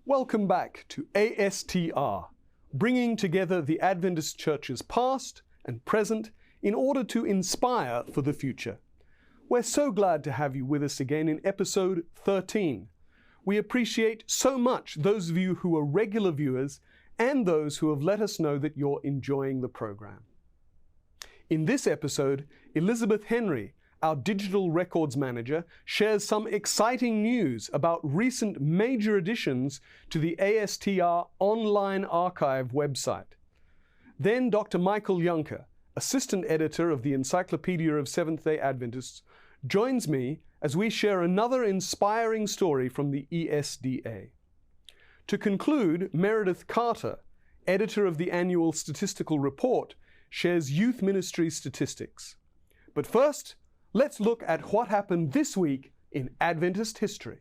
Welcome back to ASTR, bringing together the Adventist Church's past and present in order to inspire for the future. We're so glad to have you with us again in episode 13. We appreciate so much those of you who are regular viewers and those who have let us know that you're enjoying the program. In this episode, Elizabeth Henry, our digital records manager, shares some exciting news about recent major additions to the ASTR online archive website. Then Dr. Michael Juncker, assistant editor of the Encyclopedia of Seventh-day Adventists, joins me as we share another inspiring story from the ESDA. To conclude, Meredith Carter, editor of the annual statistical report, shares youth ministry statistics. But first, let's look at what happened this week in Adventist history.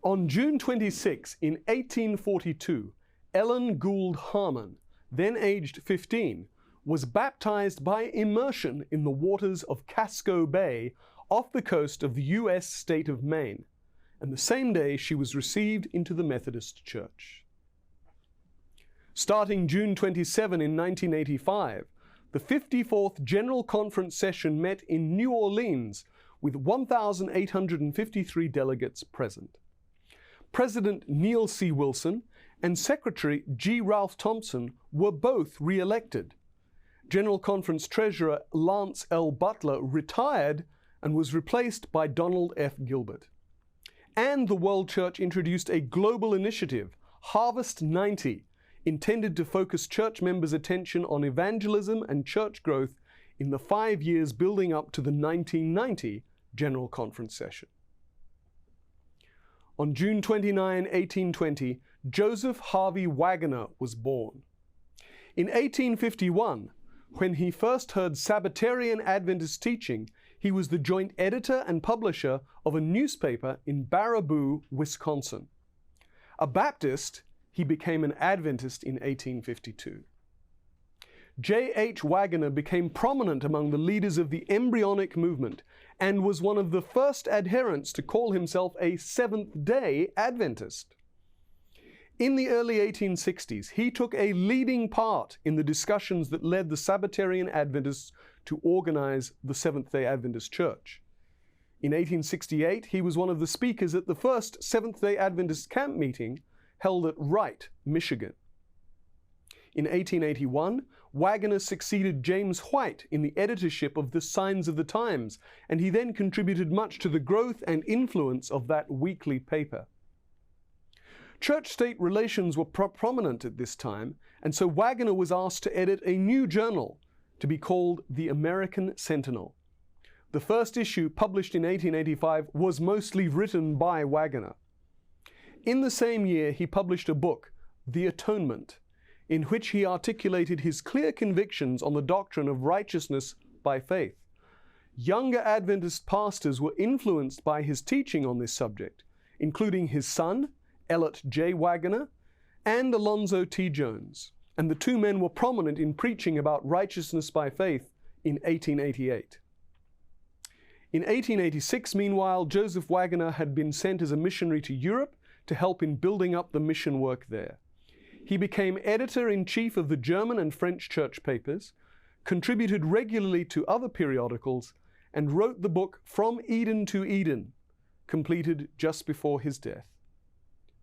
On June 26, in 1842, Ellen Gould Harmon, then aged 15, was baptized by immersion in the waters of Casco Bay off the coast of the U.S. state of Maine, and the same day she was received into the Methodist Church. Starting June 27 in 1985, the 54th General Conference session met in New Orleans with 1,853 delegates present. President Neil C. Wilson and Secretary G. Ralph Thompson were both re-elected. General Conference Treasurer Lance L. Butler retired and was replaced by Donald F. Gilbert. And the World Church introduced a global initiative, Harvest 90, intended to focus church members' attention on evangelism and church growth in the 5 years building up to the 1990 General Conference session. On June 29, 1820, Joseph Harvey Waggoner was born. In 1851, when he first heard Sabbatarian Adventist teaching, he was the joint editor and publisher of a newspaper in Baraboo, Wisconsin. A Baptist, he became an Adventist in 1852. J. H. Waggoner became prominent among the leaders of the embryonic movement and was one of the first adherents to call himself a Seventh-day Adventist. In the early 1860s, he took a leading part in the discussions that led the Sabbatarian Adventists to organize the Seventh-day Adventist Church. In 1868, he was one of the speakers at the first Seventh-day Adventist camp meeting held at Wright, Michigan. In 1881, Waggoner succeeded James White in the editorship of the Signs of the Times, and he then contributed much to the growth and influence of that weekly paper. Church-state relations were prominent at this time, and so Waggoner was asked to edit a new journal to be called the American Sentinel. The first issue, published in 1885, was mostly written by Waggoner. In the same year, he published a book, The Atonement, in which he articulated his clear convictions on the doctrine of righteousness by faith. Younger Adventist pastors were influenced by his teaching on this subject, including his son, Elliot J. Waggoner, and Alonzo T. Jones, and the two men were prominent in preaching about righteousness by faith in 1888. In 1886, meanwhile, Joseph Waggoner had been sent as a missionary to Europe to help in building up the mission work there. He became editor-in-chief of the German and French church papers, contributed regularly to other periodicals, and wrote the book From Eden to Eden, completed just before his death.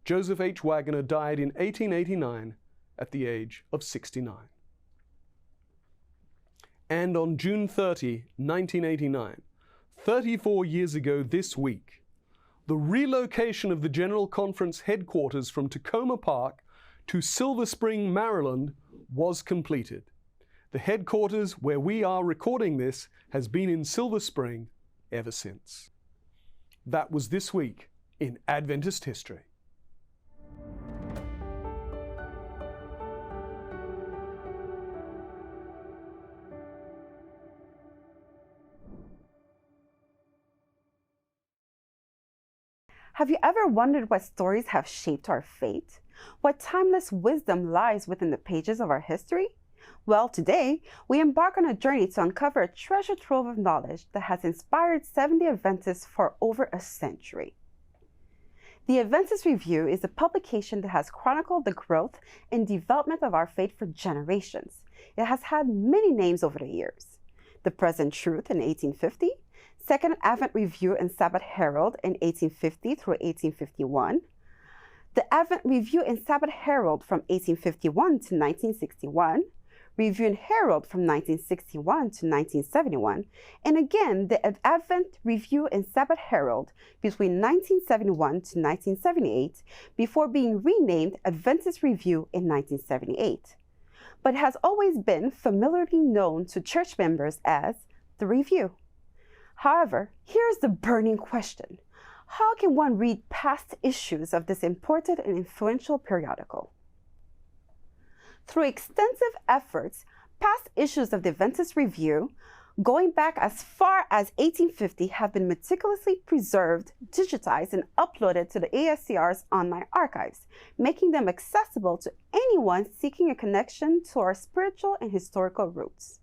Joseph H. Waggoner died in 1889 at the age of 69. And on June 30, 1989, 34 years ago this week, the relocation of the General Conference headquarters from Tacoma Park to Silver Spring, Maryland, was completed. The headquarters where we are recording this has been in Silver Spring ever since. That was this week in Adventist history. Have you ever wondered what stories have shaped our fate? What timeless wisdom lies within the pages of our history? Well, today, we embark on a journey to uncover a treasure trove of knowledge that has inspired Seventh-day Adventists for over a century. The Adventist Review is a publication that has chronicled the growth and development of our faith for generations. It has had many names over the years. The Present Truth in 1850, Second Advent Review and Sabbath Herald in 1850 through 1851, the Advent Review and Sabbath Herald from 1851 to 1961, Review and Herald from 1961 to 1971, and again the Advent Review and Sabbath Herald between 1971 to 1978 before being renamed Adventist Review in 1978, but has always been familiarly known to church members as the Review. However, here's the burning question. How can one read past issues of this important and influential periodical? Through extensive efforts, past issues of the Adventist Review, going back as far as 1850, have been meticulously preserved, digitized, and uploaded to the ASTR's online archives, making them accessible to anyone seeking a connection to our spiritual and historical roots.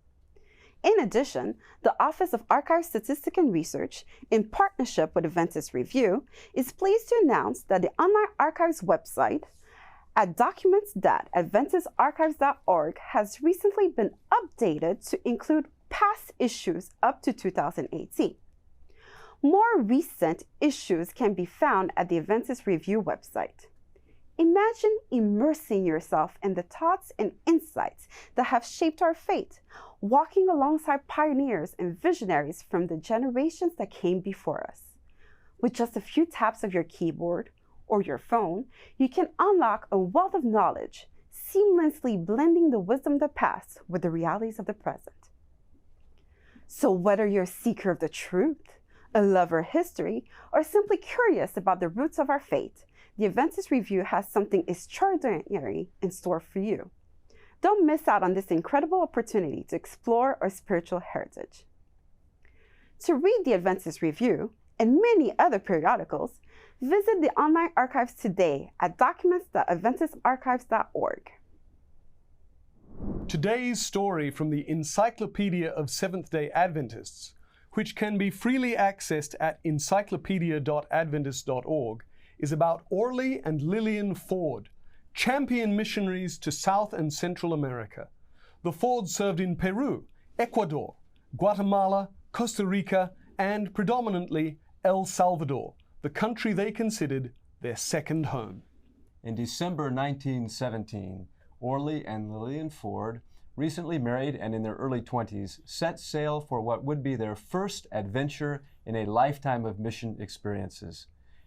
In addition, the Office of Archive Statistics and Research, in partnership with Adventist Review, is pleased to announce that the online archives website at documents.adventistarchives.org has recently been updated to include past issues up to 2018. More recent issues can be found at the Adventist Review website. Imagine immersing yourself in the thoughts and insights that have shaped our faith, walking alongside pioneers and visionaries from the generations that came before us. With just a few taps of your keyboard or your phone, you can unlock a wealth of knowledge, seamlessly blending the wisdom of the past with the realities of the present. So whether you're a seeker of the truth, a lover of history, or simply curious about the roots of our faith, the Adventist Review has something extraordinary in store for you. Don't miss out on this incredible opportunity to explore our spiritual heritage. To read the Adventist Review and many other periodicals, visit the online archives today at documents.adventistarchives.org. Today's story from the Encyclopedia of Seventh-day Adventists, which can be freely accessed at encyclopedia.adventist.org, is about Orley and Lillian Ford, champion missionaries to South and Central America. The Fords served in Peru, Ecuador, Guatemala, Costa Rica, and predominantly El Salvador, the country they considered their second home. In December 1917, Orley and Lillian Ford, recently married and in their early 20s, set sail for what would be their first adventure in a lifetime of mission experiences.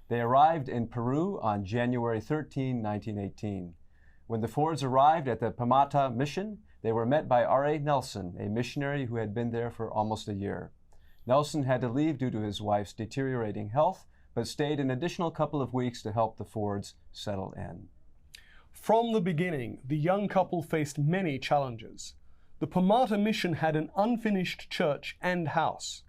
They arrived in Peru on January 13, 1918. When the Fords arrived at the Pamata mission, they were met by R.A. Nelson, a missionary who had been there for almost a year. Nelson had to leave due to his wife's deteriorating health, but stayed an additional couple of weeks to help the Fords settle in. From the beginning, the young couple faced many challenges. The Pamata mission had an unfinished church and house.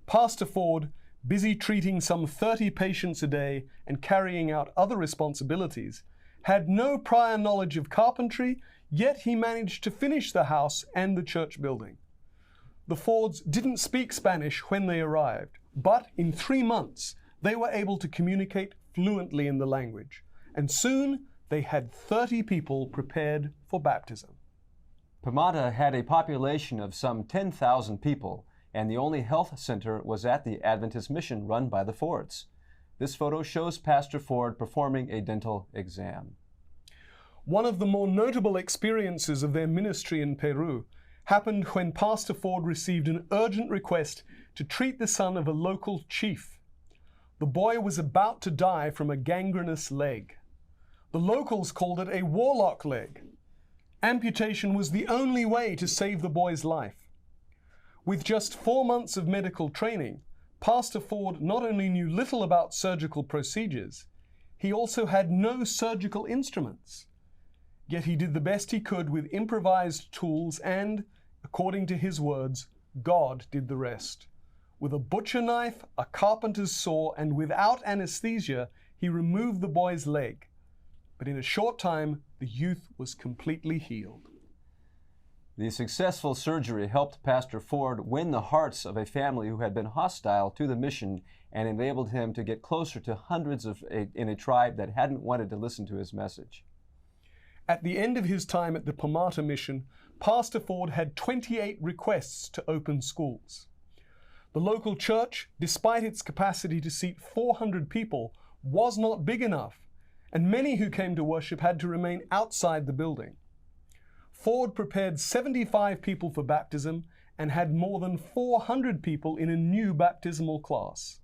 Pastor Ford, busy treating some 30 patients a day and carrying out other responsibilities, had no prior knowledge of carpentry, yet he managed to finish the house and the church building. The Fords didn't speak Spanish when they arrived, but in 3 months they were able to communicate fluently in the language, and soon they had 30 people prepared for baptism. Pamata had a population of some 10,000 people, and the only health center was at the Adventist mission run by the Fords. This photo shows Pastor Ford performing a dental exam. One of the more notable experiences of their ministry in Peru happened when Pastor Ford received an urgent request to treat the son of a local chief. The boy was about to die from a gangrenous leg. The locals called it a warlock leg. Amputation was the only way to save the boy's life. With just 4 months of medical training, Pastor Ford not only knew little about surgical procedures, he also had no surgical instruments. Yet he did the best he could with improvised tools and, according to his words, God did the rest. With a butcher knife, a carpenter's saw, and without anesthesia, he removed the boy's leg. But in a short time, the youth was completely healed. The successful surgery helped Pastor Ford win the hearts of a family who had been hostile to the mission and enabled him to get closer to hundreds in a tribe that hadn't wanted to listen to his message. At the end of his time at the Pomata mission, Pastor Ford had 28 requests to open schools. The local church, despite its capacity to seat 400 people, was not big enough, and many who came to worship had to remain outside the building. Ford prepared 75 people for baptism and had more than 400 people in a new baptismal class.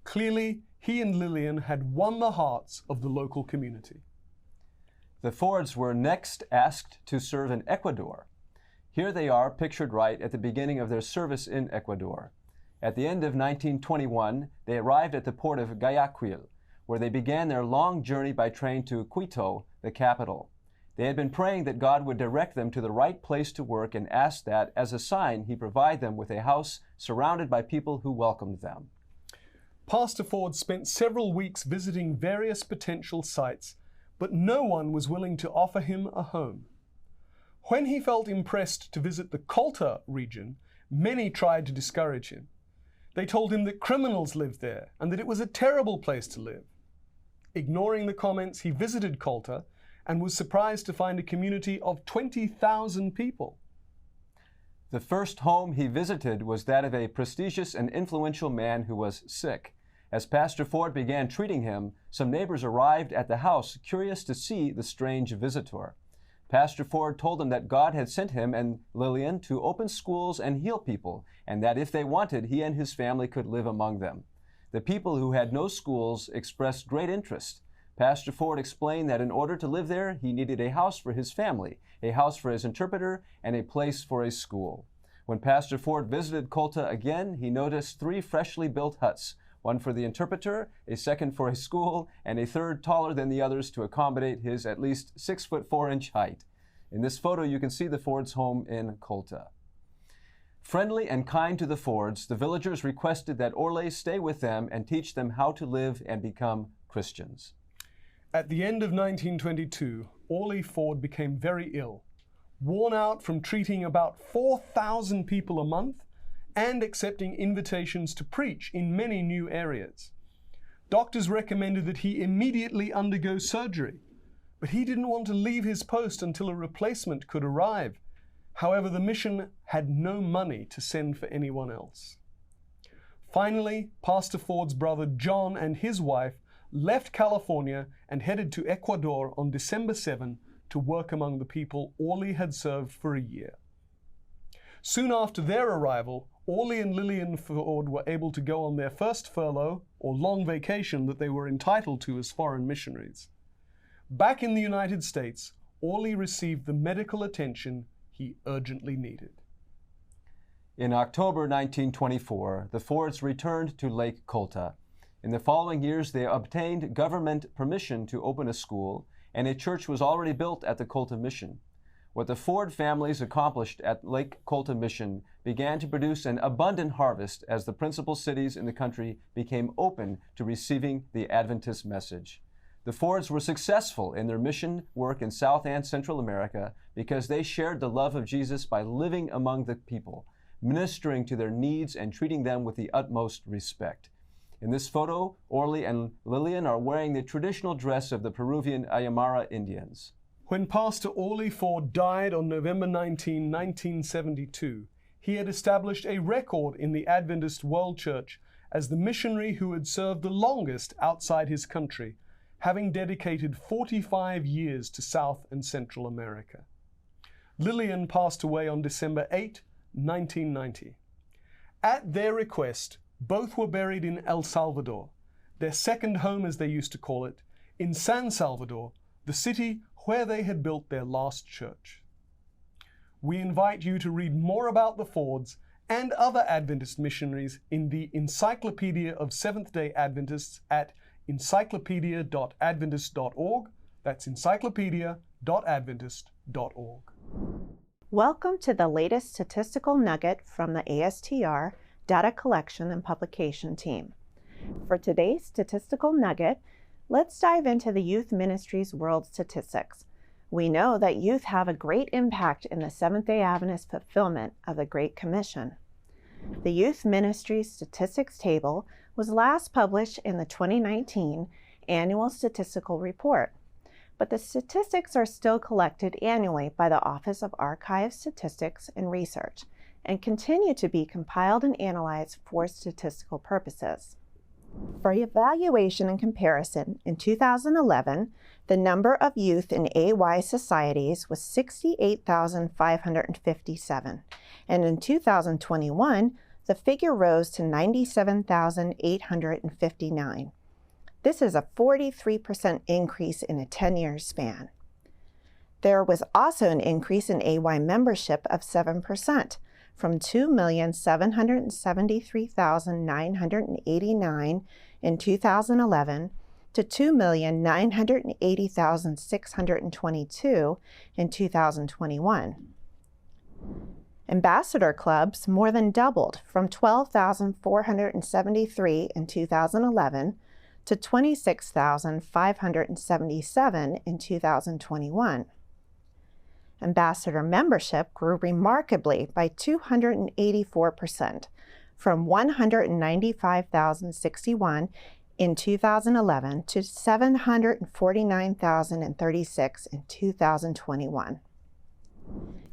Clearly, he and Lillian had won the hearts of the local community. The Fords were next asked to serve in Ecuador. Here they are pictured right at the beginning of their service in Ecuador. At the end of 1921, they arrived at the port of Guayaquil, where they began their long journey by train to Quito, the capital. They had been praying that God would direct them to the right place to work and asked that, as a sign, He provide them with a house surrounded by people who welcomed them. Pastor Ford spent several weeks visiting various potential sites, but no one was willing to offer him a home. When he felt impressed to visit the Colta region, many tried to discourage him. They told him that criminals lived there and that it was a terrible place to live. Ignoring the comments, he visited Colta and was surprised to find a community of 20,000 people. The first home he visited was that of a prestigious and influential man who was sick. As Pastor Ford began treating him, some neighbors arrived at the house, curious to see the strange visitor. Pastor Ford told them that God had sent him and Lillian to open schools and heal people, and that if they wanted, he and his family could live among them. The people who had no schools expressed great interest. Pastor Ford explained that in order to live there, he needed a house for his family, a house for his interpreter, and a place for a school. When Pastor Ford visited Colta again, he noticed 3 freshly built huts, one for the interpreter, a second for a school, and a third taller than the others to accommodate his at least 6'4" height. In this photo, you can see the Fords' home in Colta. Friendly and kind to the Fords, the villagers requested that Orley stay with them and teach them how to live and become Christians. At the end of 1922, Orley Ford became very ill, worn out from treating about 4,000 people a month and accepting invitations to preach in many new areas. Doctors recommended that he immediately undergo surgery, but he didn't want to leave his post until a replacement could arrive. However, the mission had no money to send for anyone else. Finally, Pastor Ford's brother John and his wife left California and headed to Ecuador on December 7 to work among the people Orley had served for a year. Soon after their arrival, Orley and Lillian Ford were able to go on their first furlough, or long vacation, that they were entitled to as foreign missionaries. Back in the United States, Orley received the medical attention he urgently needed. In October 1924, the Fords returned to Lake Colta. In the following years, they obtained government permission to open a school, and a church was already built at the Colta Mission. What the Ford families accomplished at Lake Colta Mission began to produce an abundant harvest as the principal cities in the country became open to receiving the Adventist message. The Fords were successful in their mission work in South and Central America because they shared the love of Jesus by living among the people, ministering to their needs and treating them with the utmost respect. In this photo, Orley and Lillian are wearing the traditional dress of the Peruvian Aymara Indians. When Pastor Orley Ford died on November 19, 1972, he had established a record in the Adventist World Church as the missionary who had served the longest outside his country, having dedicated 45 years to South and Central America. Lillian passed away on December 8, 1990. At their request, both were buried in El Salvador, their second home as they used to call it, in San Salvador, the city where they had built their last church. We invite you to read more about the Fords and other Adventist missionaries in the Encyclopedia of Seventh-day Adventists at encyclopedia.adventist.org. That's encyclopedia.adventist.org. Welcome to the latest statistical nugget from the ASTR Data Collection and Publication team. For today's statistical nugget, let's dive into the Youth Ministries World Statistics. We know that youth have a great impact in the Seventh-day Adventist fulfillment of the Great Commission. The Youth Ministry Statistics Table was last published in the 2019 Annual Statistical Report, but the statistics are still collected annually by the Office of Archives, Statistics, and Research, and continue to be compiled and analyzed for statistical purposes. For evaluation and comparison, in 2011, the number of youth in AY societies was 68,557, and in 2021, the figure rose to 97,859. This is a 43% increase in a 10-year span. There was also an increase in AY membership of 7%, from 2,773,989 in 2011 to 2,980,622 in 2021. Ambassador clubs more than doubled from 12,473 in 2011 to 26,577 in 2021. Ambassador membership grew remarkably by 284%, from 195,061 in 2011 to 749,036 in 2021.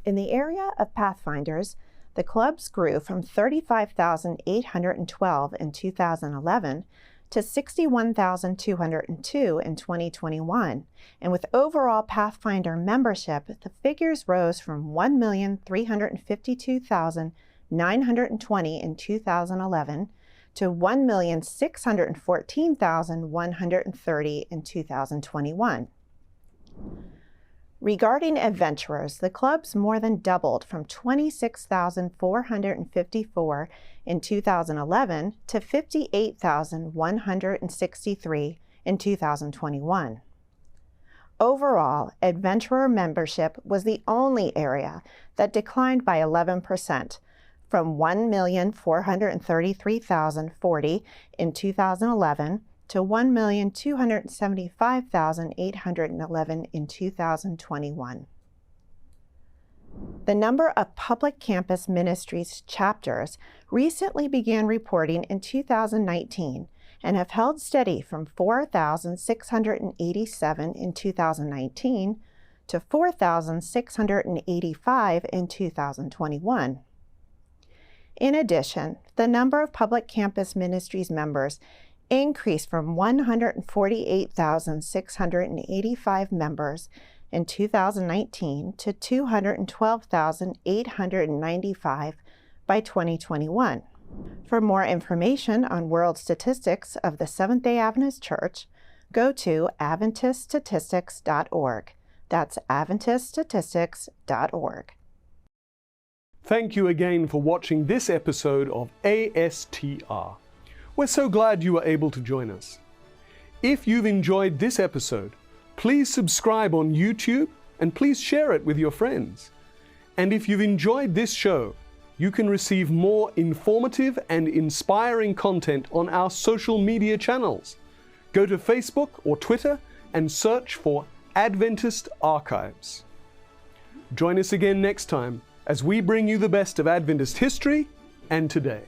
In the area of Pathfinders, the clubs grew from 35,812 in 2011 to 61,202 in 2021, and with overall Pathfinder membership, the figures rose from 1,352,920 in 2011 to 1,614,130 in 2021. Regarding adventurers, the clubs more than doubled from 26,454 in 2011 to 58,163 in 2021. Overall, adventurer membership was the only area that declined by 11%, from 1,433,040 in 2011 to 1,275,811 in 2021. The number of public campus ministries chapters recently began reporting in 2019 and have held steady from 4,687 in 2019 to 4,685 in 2021. In addition, the number of public campus ministries members increased from 148,685 members in 2019 to 212,895 by 2021. For more information on world statistics of the Seventh-day Adventist Church, go to AdventistStatistics.org. That's AdventistStatistics.org. Thank you again for watching this episode of ASTR. We're so glad you were able to join us. If you've enjoyed this episode, please subscribe on YouTube and please share it with your friends. And if you've enjoyed this show, you can receive more informative and inspiring content on our social media channels. Go to Facebook or Twitter and search for Adventist Archives. Join us again next time as we bring you the best of Adventist history and today.